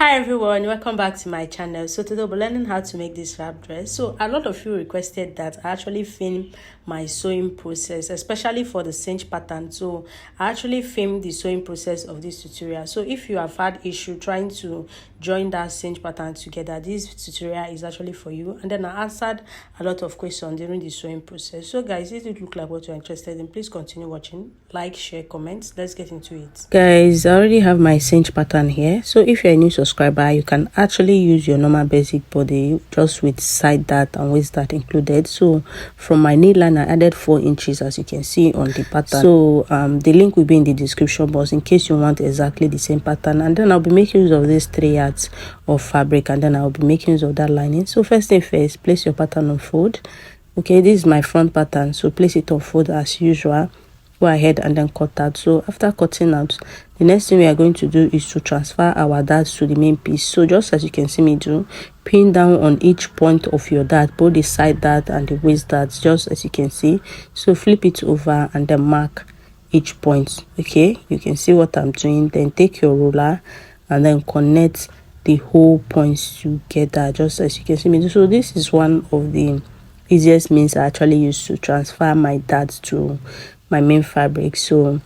Hi everyone, welcome back to my channel. So today we're learning how to make this wrap dress. So a lot of you requested that I actually film my sewing process, especially for the cinch pattern. So I actually filmed the sewing process of this tutorial. So if you have had issue trying to join that cinch pattern together, this tutorial is actually for you. And then I answered a lot of questions during the sewing process. So guys, if it look like what you're interested in, please continue watching. Like, share, comment. Let's get into it. Guys, I already have my cinch pattern here. So if you're a new subscriber, you can actually use your normal basic body just with side dart and waist dart included. So from my neckline, I added 4 inches, as you can see on the pattern. So the link will be in the description box in case you want exactly the same pattern. And then I'll be making use of these 3 yards of fabric, and then I'll be making use of that lining. So first thing first, place your pattern on fold. Okay, this is my front pattern, so place it on fold as usual. Go ahead and then cut out. So after cutting out, the next thing we are going to do is to transfer our darts to the main piece. So just as you can see me do, pin down on each point of your dart, both the side dart and the waist darts, just as you can see. So flip it over and then mark each point. Okay, you can see what I'm doing. Then take your ruler and then connect the whole points together, just as you can see me do. So this is one of the easiest means I actually use to transfer my darts to my main fabric. So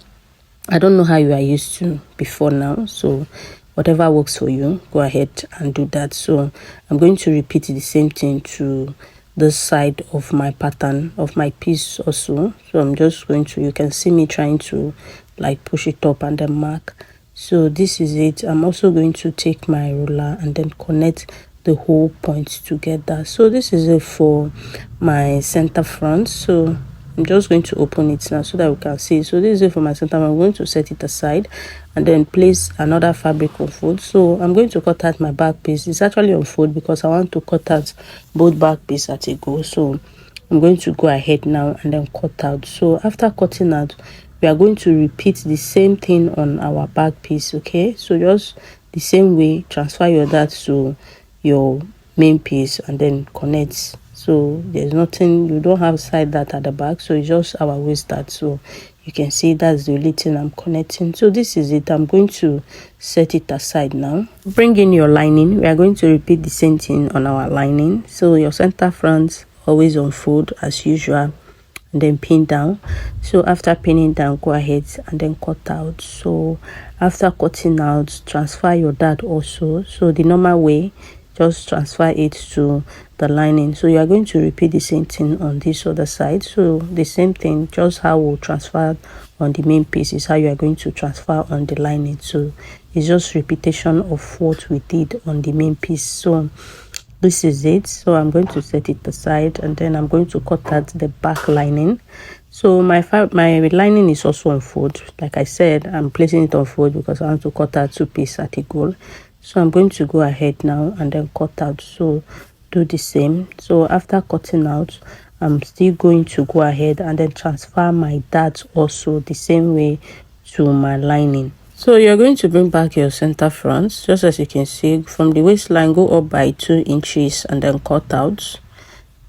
I don't know how you are used to before now, so whatever works for you, go ahead and do that. So I'm going to repeat the same thing to this side of my pattern of my piece also. So I'm just going to, you can see me trying to like push it up and then mark. So this is it. I'm also going to take my ruler and then connect the whole points together. So this is it for my center front. So I'm just going to open it now so that we can see. So this is it for my center. I'm going to set it aside and then place another fabric on fold. So I'm going to cut out my back piece. It's actually on fold because I want to cut out both back piece at a go. So I'm going to go ahead now and then cut out. So after cutting out, we are going to repeat the same thing on our back piece. Okay, so just the same way, transfer your dart to your main piece and then connect. So there's nothing, you don't have side dart at the back, so it's just our waist dart. So you can see that's the only thing I'm connecting. So this is it. I'm going to set it aside now. Bring in your lining. We are going to repeat the same thing on our lining. So your center front always on fold as usual and then pin down. So after pinning down, go ahead and then cut out. So after cutting out, transfer your dart also. So the normal way, just transfer it to the lining. So you are going to repeat the same thing on this other side. So the same thing, just how we'll transfer on the main piece is how you are going to transfer on the lining. So it's just repetition of what we did on the main piece. So this is it. So I'm going to set it aside and then I'm going to cut out the back lining. So my lining is also on fold. Like I said, I'm placing it on fold because I want to cut out 2 pieces at a go. So I'm going to go ahead now and then cut out. So do the same. So after cutting out, I'm still going to go ahead and then transfer my dart also the same way to my lining. So you're going to bring back your center front, just as you can see. From the waistline, go up by 2 inches and then cut out.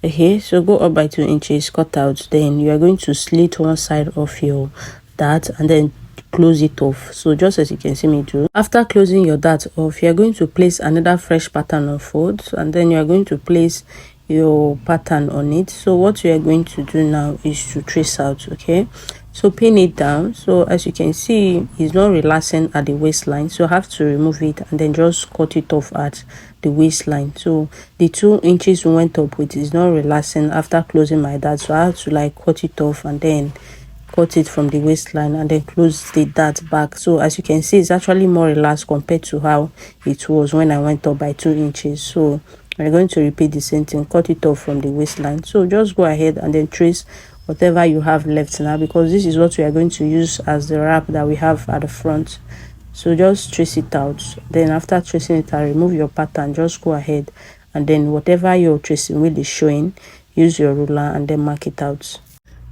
Okay, so go up by 2 inches, cut out. Then you are going to slit one side of your dart and then close it off. So just as you can see me do. After closing your dart off, you are going to place another fresh pattern on fold and then you are going to place your pattern on it. So what we are going to do now is to trace out. Okay, so pin it down. So as you can see, it's not relaxing at the waistline, so I have to remove it and then just cut it off at the waistline. So the 2 inches we went up with is not relaxing after closing my dart, so I have to like cut it off and then cut it from the waistline and then close the dart back. So as you can see, it's actually more relaxed compared to how it was when I went up by 2 inches. So we're going to repeat the same thing, cut it off from the waistline. So just go ahead and then trace whatever you have left now, because this is what we are going to use as the wrap that we have at the front. So just trace it out. Then after tracing it out, remove your pattern. Just go ahead and then whatever your tracing wheel is showing, use your ruler and then mark it out.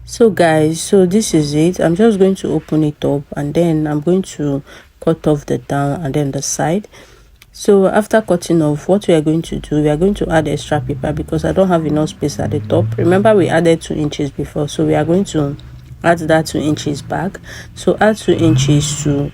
So guys, so this is it. I'm just going to open it up and then I'm going to cut off the down and then the side. So after cutting off, what we are going to do, we are going to add extra paper because I don't have enough space at the top. Remember, we added 2 inches before, so we are going to add that 2 inches back. So add 2 inches to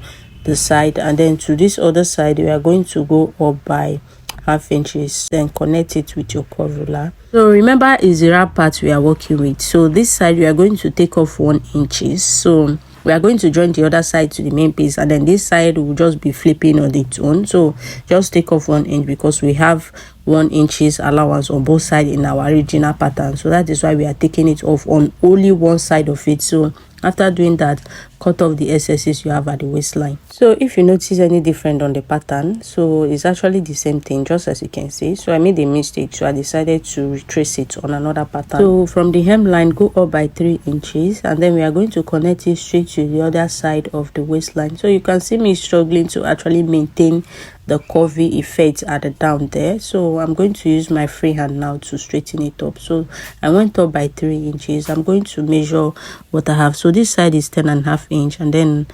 the side, and then to this other side we are going to go up by half inches, then connect it with your curve ruler. So remember, is the wrap part we are working with. So this side we are going to take off 1 inches. So we are going to join the other side to the main piece, and then this side will just be flipping on its own. So just take off 1 inch because we have 1 inches allowance on both sides in our original pattern. So that is why we are taking it off on only one side of it. So after doing that, cut off the excesses you have at the waistline. So if you notice any different on the pattern, so it's actually the same thing, just as you can see. So I made a mistake, so I decided to retrace it on another pattern. So from the hemline, go up by 3 inches, and then we are going to connect it straight to the other side of the waistline. So you can see me struggling to actually maintain the curvy effect at the down there. So I'm going to use my free hand now to straighten it up. So I went up by 3 inches. I'm going to measure what I have. So this side is 10.5 inch, and then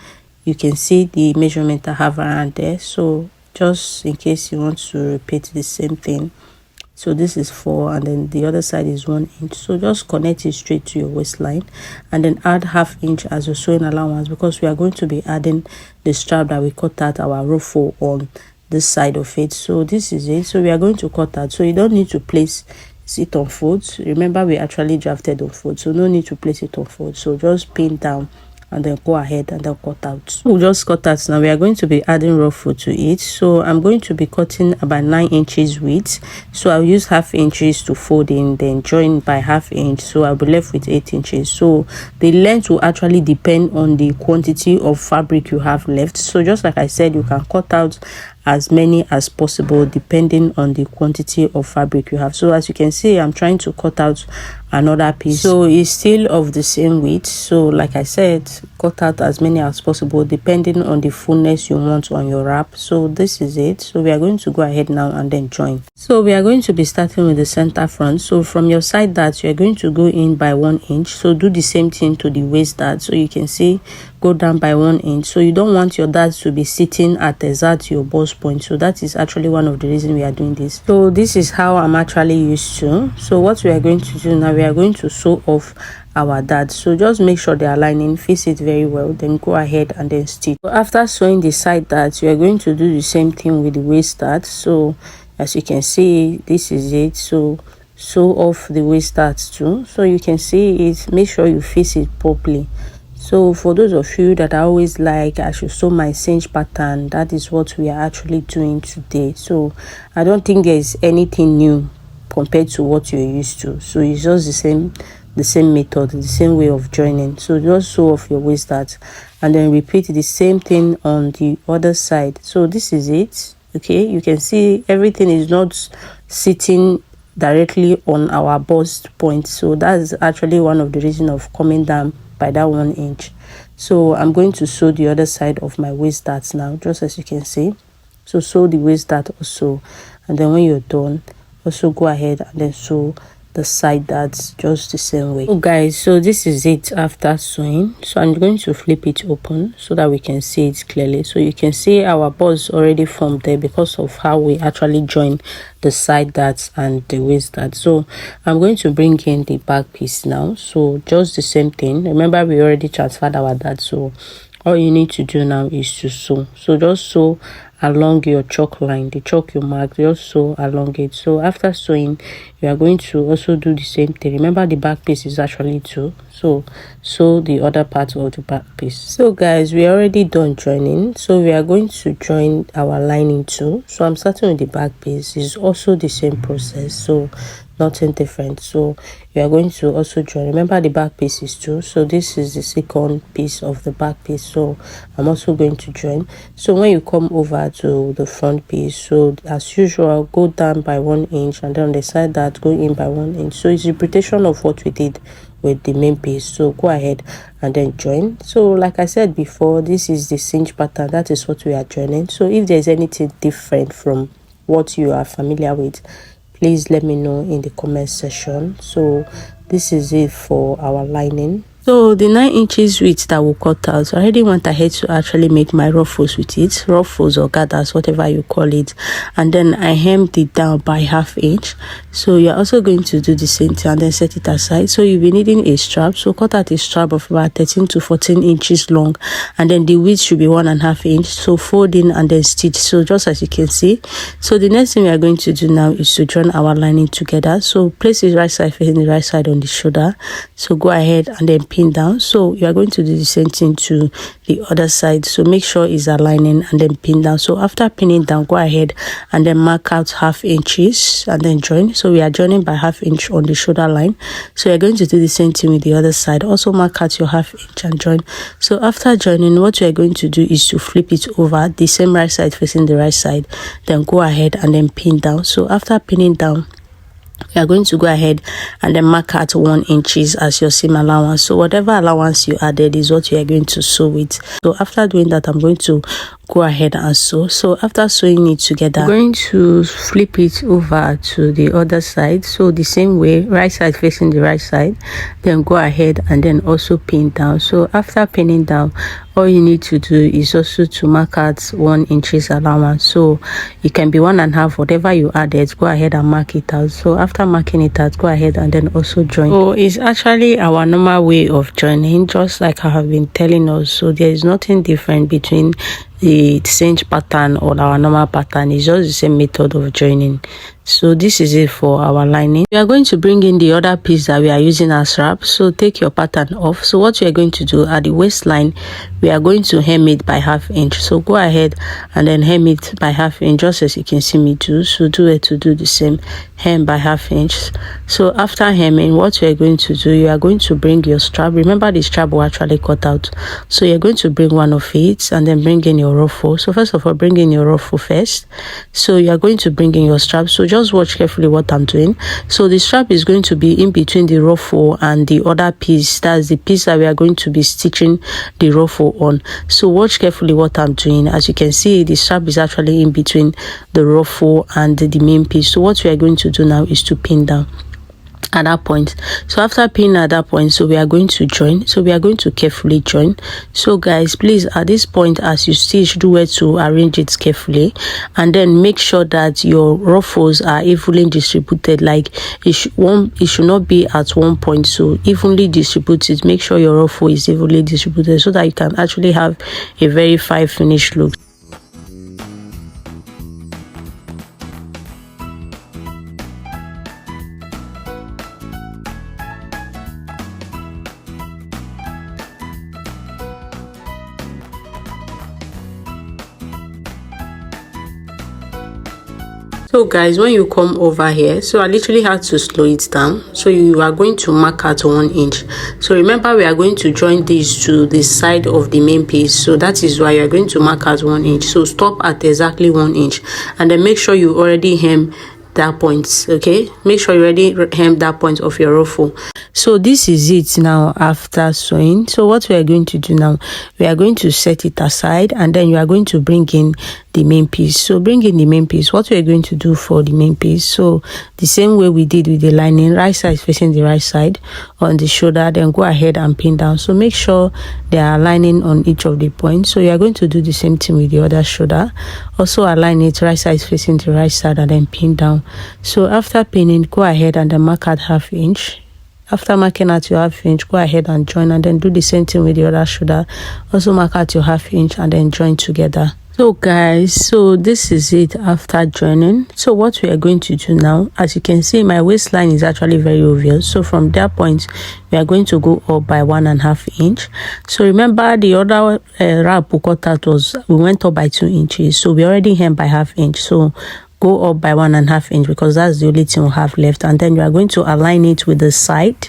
you can see the measurement I have around there. So just in case you want to repeat the same thing, so this is 4, and then the other side is 1 inch. So just connect it straight to your waistline, and then add half inch as your sewing allowance, because we are going to be adding the strap that we cut out our ruffle on this side of it. So this is it. So we are going to cut out, so you don't need to place it on folds. Remember, we actually drafted on folds, so no need to place it on folds. So just pin down and then go ahead and then cut out. We'll just cut out now. We are going to be adding ruffle to it. So I'm going to be cutting about 9 inches width. So I'll use half inches to fold in, then join by half inch. So I'll be left with 8 inches. So the length will actually depend on the quantity of fabric you have left. So just like I said, you can cut out as many as possible depending on the quantity of fabric you have. So as you can see, I'm trying to cut out another piece, so it's still of the same width. So like I said, cut out as many as possible depending on the fullness you want on your wrap. So this is it. So we are going to go ahead now and then join. So we are going to be starting with the center front. So from your side dart, you are going to go in by 1 inch. So do the same thing to the waist dart. So you can see, go down by 1 inch. So you don't want your dart to be sitting at exact your bust point. So that is actually one of the reasons we are doing this. So this is how I'm actually used to. So what we are going to do now, we are going to sew off our dart. So just make sure they are lining, fix it very well, then go ahead and then stitch. So after sewing the side dart, you are going to do the same thing with the waist dart. So as you can see, this is it. So sew off the waist dart too, so you can see it. Make sure you fix it properly. So for those of you that are always like, I should sew my cinch pattern, that is what we are actually doing today. So I don't think there is anything new compared to what you're used to. So it's just the same method, the same way of joining. So just sew off your waist dart and then repeat the same thing on the other side. So this is it. Okay, you can see everything is not sitting directly on our bust point. So that's actually one of the reasons of coming down by that 1 inch. So I'm going to sew the other side of my waist dart now, just as you can see. So sew the waist dart also, and then when you're done, also go ahead and then sew the side darts just the same way. So guys, so this is it after sewing. So I'm going to flip it open so that we can see it clearly. So you can see our bust already formed there because of how we actually join the side darts and the waist dart. So I'm going to bring in the back piece now. So just the same thing. Remember, we already transferred our dart, so all you need to do now is to sew. So just sew along your chalk line, the chalk you mark, just sew along it. So after sewing, you are going to also do the same thing. Remember, the back piece is actually 2, so sew the other part of the back piece. So guys, we are already done joining, so we are going to join our lining too. So I'm starting with the back piece. It's also the same process, so nothing different. So you are going to also join. Remember, the back piece is 2, so this is the second piece of the back piece. So I'm also going to join. So when you come over to the front piece, so as usual, go down by 1 inch, and then on the side that go in by 1 inch. So it's a repetition of what we did with the main piece. So go ahead and then join. So like I said before, this is the cinch pattern. That is what we are joining. So if there's anything different from what you are familiar with, please let me know in the comment section. So this is it for our lining. So the 9 inches width that we cut out, I already went ahead to actually make my ruffles with it, ruffles or gathers, whatever you call it, and then I hemmed it down by 1/2 inch. So you're also going to do the same thing and then set it aside. So you'll be needing a strap, so cut out a strap of about 13 to 14 inches long, and then the width should be 1.5 inch. So fold in and then stitch, so just as you can see. So the next thing we are going to do now is to join our lining together. So place the right side facing the right side on the shoulder, so go ahead and then pin down. So you are going to do the same thing to the other side, so make sure it's aligning and then pin down. So after pinning down, go ahead and then mark out 1/2 inches and then join. So we are joining by 1/2 inch on the shoulder line, so you're going to do the same thing with the other side. Also mark out your 1/2 inch and join. So after joining, what we are going to do is to flip it over, the same right side facing the right side, then go ahead and then pin down. So after pinning down, you are going to go ahead and then mark out 1 inches as your seam allowance. So whatever allowance you added is what you are going to sew with. So after doing that, I'm going to go ahead and sew. So after sewing it together, I'm going to flip it over to the other side, so the same way, right side facing the right side, then go ahead and then also pin down. So after pinning down, all you need to do is also to mark out 1 inches allowance. So it can be 1.5, whatever you added, go ahead and mark it out. So after marking it out, go ahead and then also join. So it's actually our normal way of joining, just like I have been telling us. So there is nothing different between the cinch pattern or our normal pattern. Is just the same method of joining. So this is it for our lining. We are going to bring in the other piece that we are using as wrap. So take your pattern off. So what we are going to do at the waistline, we are going to hem it by 1/2 inch. So go ahead and then hem it by 1/2 inch, just as you can see me do. So do it to do the same, hem by 1/2 inch. So after hemming, what you are going to do, you are going to bring your strap. Remember, the strap will actually cut out, so you're going to bring one of it and then bring in your ruffle. So first of all, bring in your ruffle first. So you are going to bring in your strap. So just watch carefully what I'm doing. So the strap is going to be in between the ruffle and the other piece. That's the piece that we are going to be stitching the ruffle on. So watch carefully what I'm doing. As you can see, the strap is actually in between the ruffle and the main piece. So what we are going to do now is to pin down at that point. So after pinning at that point, so we are going to join. So we are going to carefully join. So guys, please, at this point, as you stitch, do it to arrange it carefully, and then make sure that your ruffles are evenly distributed. Like it should not be at one point, so evenly distributed. Make sure your ruffle is evenly distributed so that you can actually have a very fine finished look. So guys, when you come over here, so I literally had to slow it down. So you are going to mark out 1 inch. So remember, we are going to join these to the side of the main piece, so that is why you are going to mark out 1 inch. So stop at exactly 1 inch and then make sure you already hem that point. Okay, make sure you already hem that point of your ruffle. So this is it now after sewing. So what we are going to do now, we are going to set it aside and then you are going to bring in the main piece. So bring in the main piece. What we are going to do for the main piece, so the same way we did with the lining, right side facing the right side on the shoulder, then go ahead and pin down. So make sure they are aligning on each of the points. So you are going to do the same thing with the other shoulder. Also align it right side facing the right side and then pin down. So after pinning, go ahead and then mark out 1/2 inch. After marking out your 1/2 inch, go ahead and join and then do the same thing with the other shoulder. Also mark out your 1/2 inch and then join together. So guys, so this is it after joining. So what we are going to do now, as you can see, my waistline is actually very obvious. So from that point, we are going to go up by 1.5 inch. So remember, the other wrap we cut out was, we went up by 2 inches. So we already hem by 1/2 inch. So go up by 1.5 inch because that's the only thing we have left, and then you are going to align it with the side.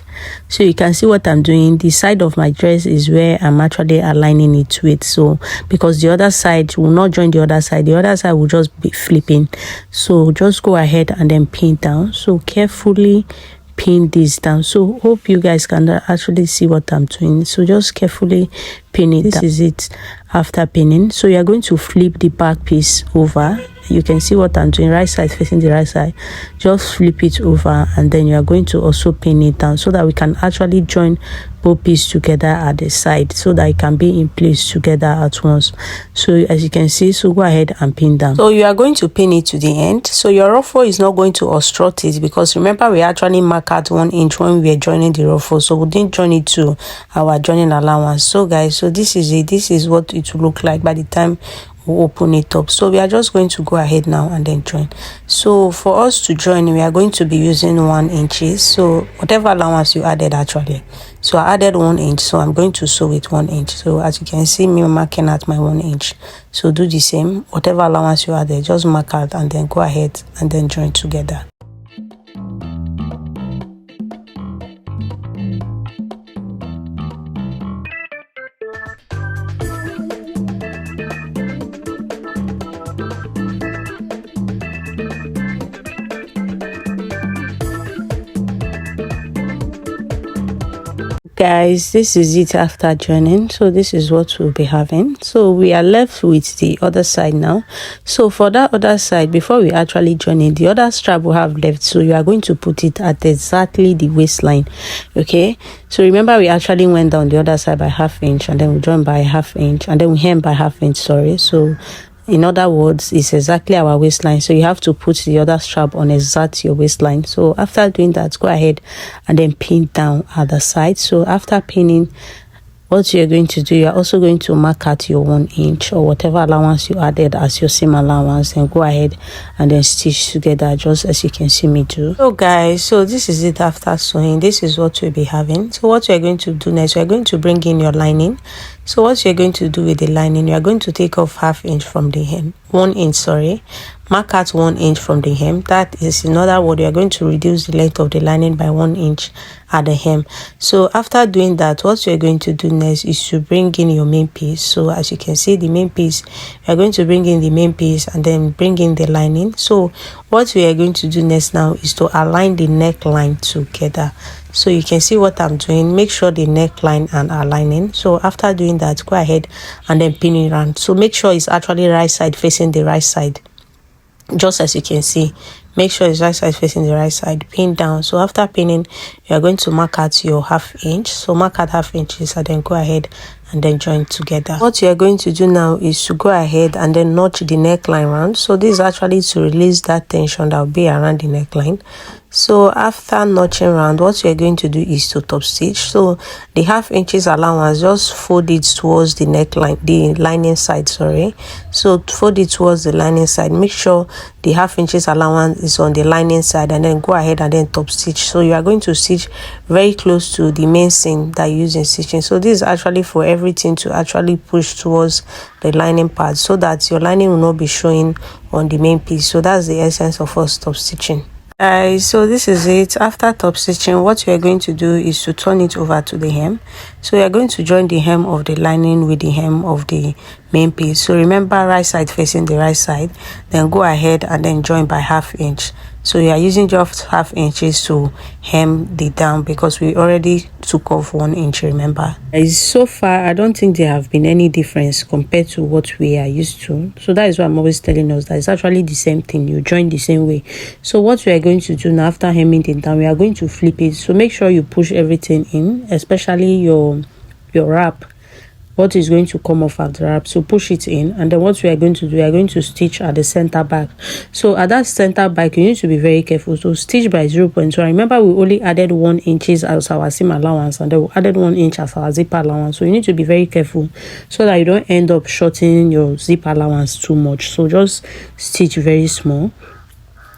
So you can see what I'm doing. The side of my dress is where I'm actually aligning it with. So because the other side will not join the other side will just be flipping. So just go ahead and then pin down. So carefully pin this down. So hope you guys can actually see what I'm doing. So just carefully pin it. This is it after pinning. So you are going to flip the back piece over you can see what I'm doing. Right side facing the right side, just flip it over, and then you are going to also pin it down so that we can actually join both pieces together at the side so that it can be in place together at once. So as you can see, so go ahead and pin down. So you are going to pin it to the end, so your ruffle is not going to obstruct it, because remember we actually mark out 1 inch when we are joining the ruffle, so we didn't join it to our joining allowance. So guys, so this is it. This is what it will look like by the time we open it up. So we are just going to go ahead now and then join. So for us to join, we are going to be using 1 inch, so whatever allowance you added actually. So I added 1 inch, so I'm going to sew with 1 inch. So as you can see me marking at my 1 inch, so do the same. Whatever allowance you added, just mark out and then go ahead and then join together. Guys, this is it after joining. So this is what we'll be having. So we are left with the other side now. So for that other side, before we actually join it, the other strap we have left, so you are going to put it at exactly the waistline. Okay, so remember we actually went down the other side by 1/2 inch, and then we joined by 1/2 inch, and then we hem by 1/2 inch, sorry. So in other words, it's exactly our waistline, so you have to put the other strap on exact your waistline. So after doing that, go ahead and then pin down at the side. So after pinning, what you're going to do, you're also going to mark out your 1 inch or whatever allowance you added as your seam allowance, and go ahead and then stitch together just as you can see me do. So guys, so this is it after sewing. This is what we'll be having. So what you're going to do next, you're going to bring in your lining. So what you're going to do with the lining, you are going to take off 1/2 inch from the hem, 1 inch, sorry, mark out 1 inch from the hem. That is, in other words, you are going to reduce the length of the lining by 1 inch at the hem. So after doing that, what you're going to do next is to bring in your main piece. So as you can see, the main piece, you are going to bring in the main piece and then bring in the lining. So what we are going to do next now is to align the neckline together. So you can see what I'm doing. Make sure the neckline and aligning. So after doing that, go ahead and then pin it around. So make sure it's actually right side facing the right side, just as you can see. Make sure it's right side facing the right side. Pin down. So after pinning, you are going to mark out your 1/2 inch. So mark out 1/2 inches and then go ahead and then join together. What you are going to do now is to go ahead and then notch the neckline round. So this is actually to release that tension that will be around the neckline. So after notching round, what you are going to do is to top stitch. So the 1/2 inches allowance, just fold it towards the neckline, the lining side, sorry. So fold it towards the lining side. Make sure the 1/2 inches allowance is on the lining side, and then go ahead and then top stitch. So you are going to stitch very close to the main seam that you use in stitching. So this is actually for everything to actually push towards the lining part, so that your lining will not be showing on the main piece. So that's the essence of us top stitching. So this is it. After top stitching, what you are going to do is to turn it over to the hem. So you are going to join the hem of the lining with the hem of the main piece. So remember, right side facing the right side, then go ahead and then join by 1/2 inch. So you are using just 1/2 inches to hem the down, because we already took off 1 inch, remember. So far I don't think there have been any difference compared to what we are used to. So that is why I'm always telling us that it's actually the same thing. You join the same way. So what we are going to do now, after hemming it down, we are going to flip it. So make sure you push everything in, especially your wrap, what is going to come off of the wrap. So push it in, and then what we are going to do, we are going to stitch at the center back. So at that center back, you need to be very careful. So stitch by 0.1. Remember, we only added 1 inches as our seam allowance, and then we added 1 inch as our zip allowance. So you need to be very careful so that you don't end up shortening your zip allowance too much. So just stitch very small,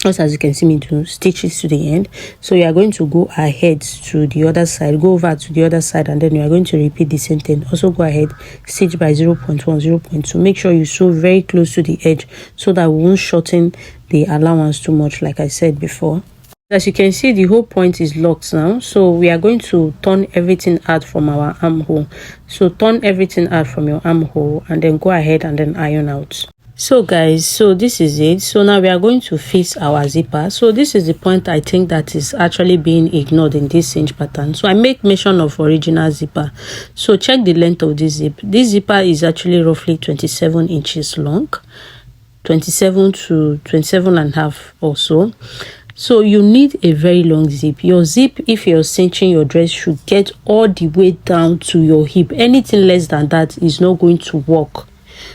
just as you can see me do. Stitch it to the end. So you are going to go ahead to the other side, go over to the other side, and then you are going to repeat the same thing. Also go ahead, stitch by 0.1, 0.2. Make sure you sew very close to the edge so that we won't shorten the allowance too much, like I said before. As you can see, the whole point is locked now. So we are going to turn everything out from our armhole. So turn everything out from your armhole, and then go ahead and then iron out. So guys, so this is it. So now we are going to fix our zipper. So this is the point I think that is actually being ignored in this cinch pattern. So I make mention of original zipper. So check the length of this zip. This zipper is actually roughly 27 inches long. 27 to 27 and a half or so. So you need a very long zip. Your zip, if you're cinching your dress, should get all the way down to your hip. Anything less than that is not going to work.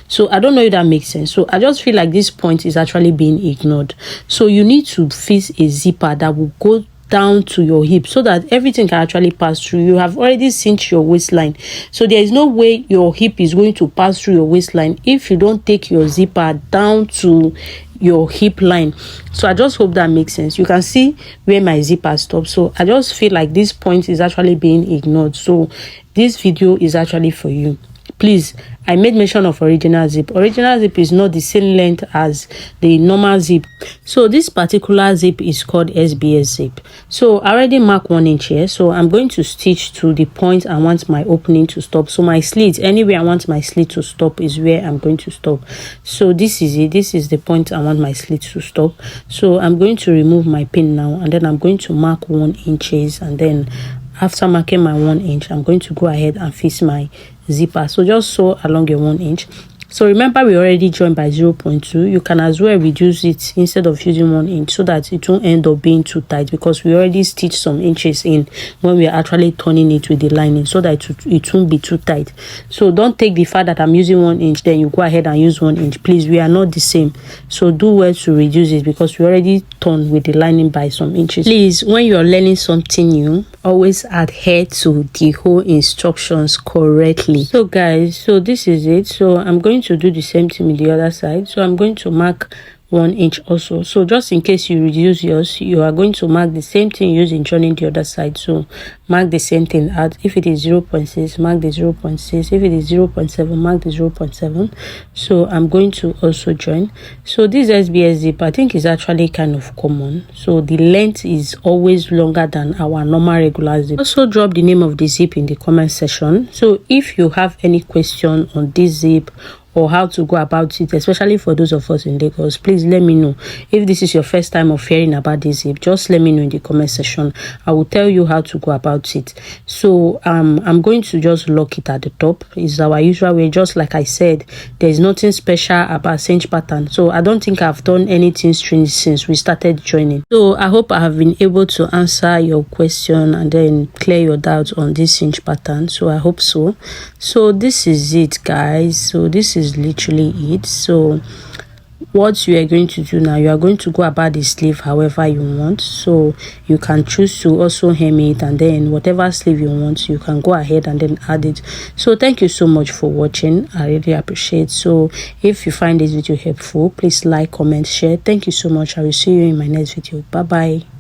So I don't know if that makes sense. So I just feel like this point is actually being ignored. So you need to fix a zipper that will go down to your hip so that everything can actually pass through. You have already cinched your waistline, so there is no way your hip is going to pass through your waistline if you don't take your zipper down to your hip line. So I just hope that makes sense. You can see where my zipper stops. So I just feel like this point is actually being ignored. So this video is actually for you. Please, I made mention of original zip. Original zip is not the same length as the normal zip. So this particular zip is called SBS zip. So I already marked 1 inch here. So I'm going to stitch to the point I want my opening to stop. So my slit, anywhere I want my slit to stop is where I'm going to stop. So this is it. This is the point I want my slit to stop. So I'm going to remove my pin now, and then I'm going to mark 1 inch, and then after marking my 1 inch, I'm going to go ahead and fix my zipper. So just sew along your 1 inch. So remember, we already joined by 0.2. You can as well reduce it instead of using 1 inch so that it won't end up being too tight, because we already stitched some inches in when we are actually turning it with the lining, so that it won't be too tight. So don't take the fact that I'm using 1 inch, then you go ahead and use 1 inch. Please, we are not the same. So do well to reduce it, because we already turned with the lining by some inches. Please, when you're learning something new, always adhere to the whole instructions correctly. So guys, so this is it. So I'm going to do the same thing with the other side. So I'm going to mark 1 inch also. So just in case you reduce yours, you are going to mark the same thing using joining the other side. So mark the same thing out. If it is 0.6, mark the 0.6. If it is 0.7, mark the 0.7. So I'm going to also join. So this SBS zip, I think, is actually kind of common. So the length is always longer than our normal regular zip. Also drop the name of the zip in the comment section. So if you have any question on this zip or how to go about it, especially for those of us in Lagos, please let me know. If this is your first time of hearing about this zip, just let me know in the comment section. I will tell you how to go about it. So I'm going to just lock it at the top. It's our usual way. Just like I said, there's nothing special about cinch pattern. So I don't think I've done anything strange since we started joining. So I hope I have been able to answer your question and then clear your doubts on this cinch pattern. So I hope so. So this is it, guys. So this is literally it. So what you are going to do now, you are going to go about the sleeve however you want. So you can choose to also hem it, and then whatever sleeve you want, you can go ahead and then add it. So thank you so much for watching. I really appreciate. So if you find this video helpful, please like, comment, share. Thank you so much. I will see you in my next video. Bye bye.